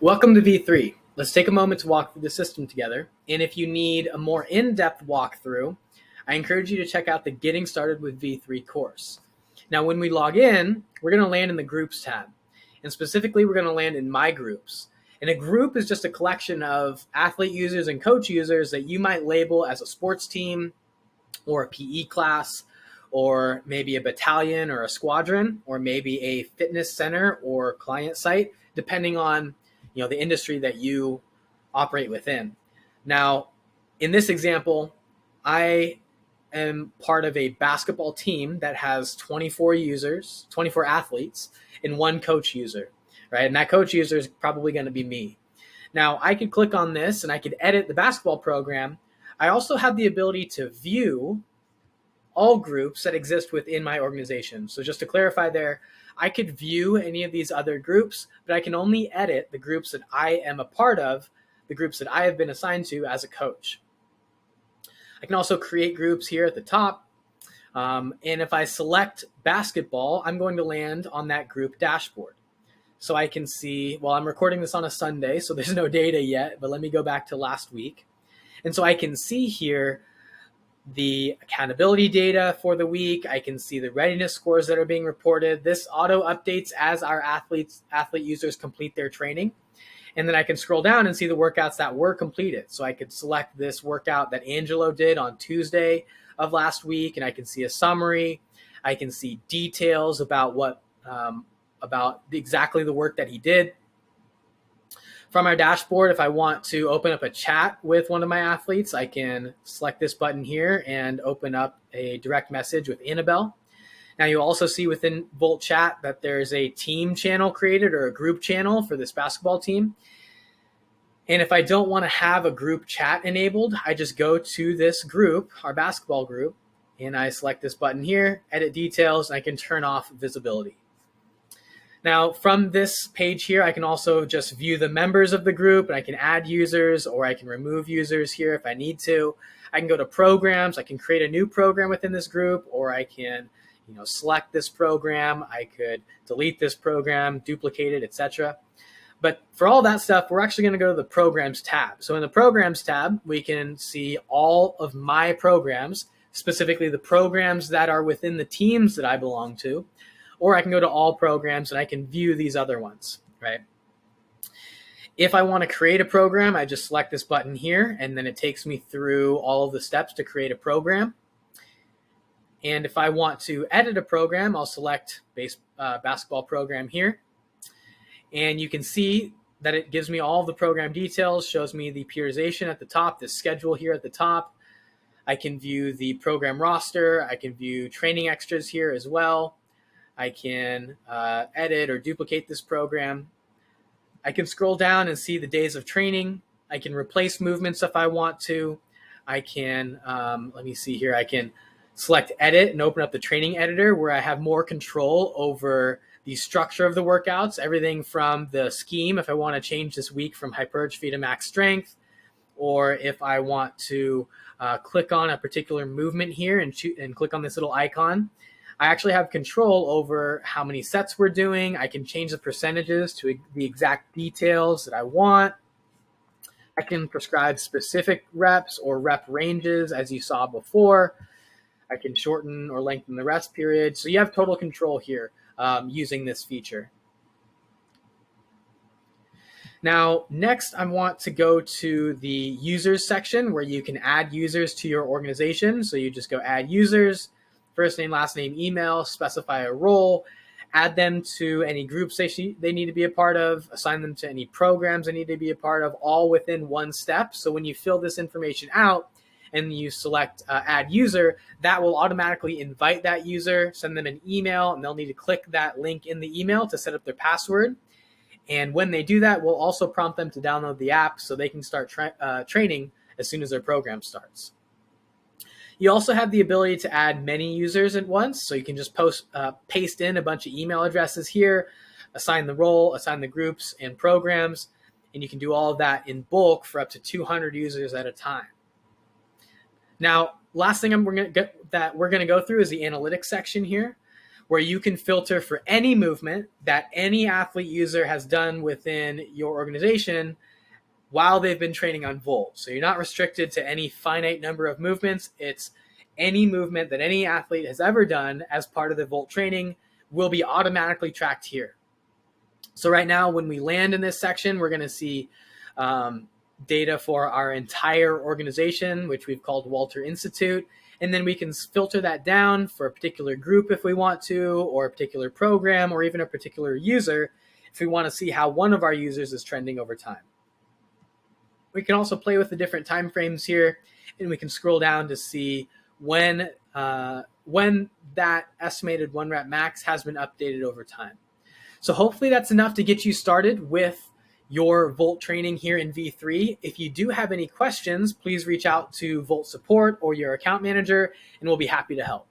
Welcome to V3. Let's take a moment to walk through the system together. And if you need a more in-depth walkthrough, I encourage you to check out the Getting Started with V3 course. Now, when we log in, we're going to land in the Groups tab. And specifically, we're going to land in My Groups. And a group is just a collection of athlete users and coach users that you might label as a sports team or a PE class, or maybe a battalion or a squadron, or maybe a fitness center or client site, depending on the industry that you operate within. Now, in this example, I am part of a basketball team that has 24 users, 24 athletes, and one coach user, right? And that coach user is probably going to be me. Now, I could click on this and I could edit the basketball program. I also have the ability to view all groups that exist within my organization. So just to clarify there, I could view any of these other groups, but I can only edit the groups that I am a part of, the groups that I have been assigned to as a coach. I can also create groups here at the top. And if I select basketball, I'm going to land on that group dashboard. So I can see, well, I'm recording this on a Sunday, so there's no data yet, but let me go back to last week. And so I can see here the accountability data for the week. I can see the readiness scores that are being reported. This auto updates as our athlete users complete their training. And then I can scroll down and see the workouts that were completed. So I could select this workout that Angelo did on Tuesday of last week, and I can see a summary. I can see details about about exactly the work that he did. From our dashboard, if I want to open up a chat with one of my athletes, I can select this button here and open up a direct message with Annabelle. Now you'll also see within Volt Chat that there's a team channel created, or a group channel for this basketball team. And if I don't want to have a group chat enabled, I just go to this group, our basketball group, and I select this button here, edit details, and I can turn off visibility. Now, from this page here, I can also just view the members of the group, and I can add users, or I can remove users here if I need to. I can go to programs. I can create a new program within this group, or I can select this program. I could delete this program, duplicate it, etc. But for all that stuff, we're actually going to go to the Programs tab. So in the Programs tab, we can see all of my programs, specifically the programs that are within the teams that I belong to. Or I can go to all programs and I can view these other ones, right? If I want to create a program, I just select this button here, and then it takes me through all of the steps to create a program. And if I want to edit a program, I'll select basketball program here. And you can see that it gives me all the program details, shows me the periodization at the top, the schedule here at the top. I can view the program roster. I can view training extras here as well. I can edit or duplicate this program. I can scroll down and see the days of training. I can replace movements if I want to. I can, let me see here, I can select edit and open up the training editor, where I have more control over the structure of the workouts, everything from the scheme, if I want to change this week from hypertrophy to max strength, or if I want to click on a particular movement here and click on this little icon. I actually have control over how many sets we're doing. I can change the percentages to the exact details that I want. I can prescribe specific reps or rep ranges, as you saw before. I can shorten or lengthen the rest period. So you have total control here using this feature. Now, next, I want to go to the users section, where you can add users to your organization. So you just go add users. First name, last name, email, specify a role, add them to any groups they need to be a part of, assign them to any programs they need to be a part of, all within one step. So when you fill this information out and you select add user, that will automatically invite that user, send them an email, and they'll need to click that link in the email to set up their password. And when they do that, we'll also prompt them to download the app so they can start training as soon as their program starts. You also have the ability to add many users at once, so you can just paste in a bunch of email addresses here, assign the role, assign the groups and programs, and you can do all of that in bulk for up to 200 users at a time. Now, last thing we're going to go through is the analytics section here, where you can filter for any movement that any athlete user has done within your organization while they've been training on Volt. So you're not restricted to any finite number of movements. It's any movement that any athlete has ever done as part of the Volt training will be automatically tracked here. So right now, when we land in this section, we're going to see data for our entire organization, which we've called Walter Institute. And then we can filter that down for a particular group if we want to, or a particular program, or even a particular user if we want to see how one of our users is trending over time. We can also play with the different time frames here, and we can scroll down to see when that estimated 1 rep max has been updated over time. So hopefully that's enough to get you started with your Volt training here in V3. If you do have any questions, please reach out to Volt support or your account manager, and we'll be happy to help.